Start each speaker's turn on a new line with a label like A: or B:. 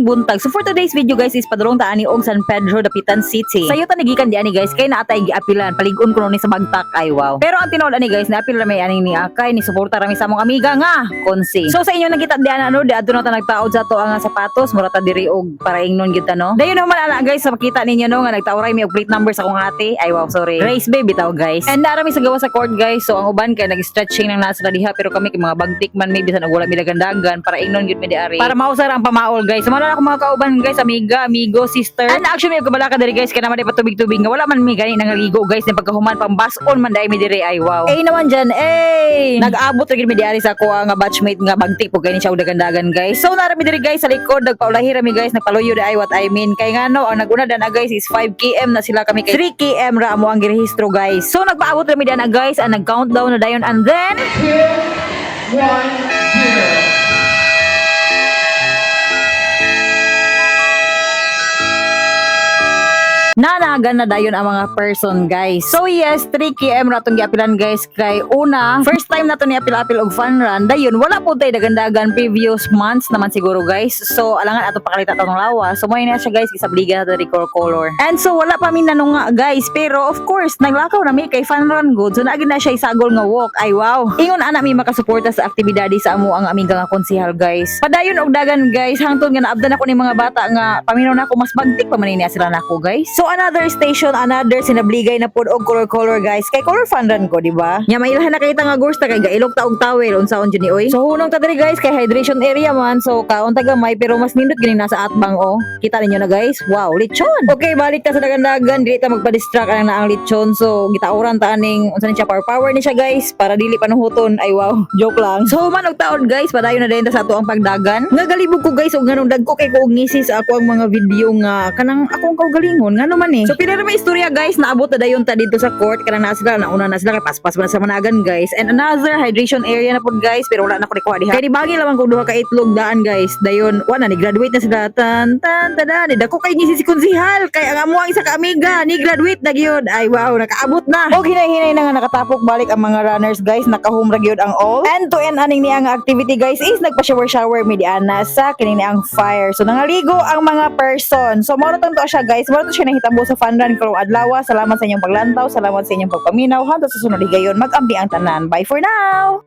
A: mayong buntag. So for today's video guys is padulong ta ani og San Pedro Dapitan City. Sayo ta nagikan di ani guys kay naatay giapilan. Paligon ko ni sa bagtak ay wow. Pero ang tinuod ani guys naapil ra may ani ni Akay ni suporta ra mi sa among amiga nga Konsi. So sa inyo nakita di ana no di adto na ta nagtaod sa to ang sapatos mura ta diri og para ingnon gyud ta no. Dayon naman ana guys sa makita ninyo no nga nagtauray mi og plate number sa akong ate. Ay wow sorry. Grace baby taw guys. And nara mi sa gawa sa court guys. So ang uban kay nag-stretching nang nasa diha pero kami kay mga bagtik man may bisan og wala mi dagandagan para ingnon gyud mi di ari. Para mausar ang pamaol guys. Sumala na ako mga kauban guys, amiga, amigo, sister. And actually may kabalaka diri guys kay naman di patubig-tubig nga wala man mi gani nangaligo guys ni pagkahuman pang bason man dai mi diri ay wow. Eh naman dyan, nag-abot ra gid mi diari sa ako nga batchmate nga bagtik po gani siya og dagandagan guys. So nara mi diri guys sa likod nagpaulahi ra mi guys nagpaluyo di ay what I mean. Kay ngano ang naguna na guys is 5 km na sila kami kay 3 km ra amo ang girehistro guys. So nagpaabot ra mi diana guys and nag-countdown na dayon and then
B: 2, 1, 0.
A: Nanagan na dayon ang mga person guys. So yes, 3 km na itong giapilan guys. Kay una, first time na ito ni apil-apil og fun run. Dayon, wala po tayo dagandagan previous months naman siguro guys. So alangan ato pakalita itong lawa. So may na siya guys, isabliga na ito color. And so wala pa min nanunga guys. Pero of course, naglakaw na mi kay fun run good. So naagin na siya isagol nga walk. Ay wow. Ingon ana mi makasuporta sa aktibidade sa amo ang amiga nga konsehal guys. Padayon og dagan guys. Hangtod nga naabdan ako ni mga bata nga paminaw na ako mas bagtik pa man niya sila nako guys. So another station, another sinabligay na pod og color guys. Kay color fun run ko, di ba? Nya mailhan na kita nga gursta kay gailog ta og towel unsaon jud ni oy. So hunong ta diri guys kay hydration area man. So kaon ta gamay pero mas nindot gini nasa atbang oh. Kita ninyo na guys. Wow, lechon. Okay, balik ta sa dagandagan, dili ta magpa-distract ang naang lechon. So gitauran ta aning unsa ni siya power ni siya guys para dili panuhuton. Ay wow, joke lang. So man og taon guys, padayon na din ta sa ato ang pagdagan. Nga galibog ko guys og nganong dagko kay ko og ngisi sa ako ang mga video nga kanang akong kaugalingon ngano man eh. So pila na may istorya guys, naabot na dayon ta dito sa court kanang na sila nauna na sila kay paspas man sa managan guys. And another hydration area na pod guys pero wala na ko kuha diha. Kay di bagi lamang ko duha ka itlog daan guys. Dayon wala ni graduate na sila tan tada ni dako kay ngisi si konsehal kay ang amo ang isa ka amiga ni graduate na gyud. Ay wow, nakaabot na. Og hinay-hinay na nga nakatapok balik ang mga runners guys, naka-home ra gyud ang all. And to end aning ni ang activity guys is nagpa-shower mi di ana sa kining ni ang fire. So nangaligo ang mga person. So mao to siya guys, mao to siya nahitabo sa fun run karong adlaw. Salamat sa inyong paglantaw, salamat sa inyong pagpaminaw. Hangtod sa sunod higayon, mag-ambi ang tanan. Bye for now.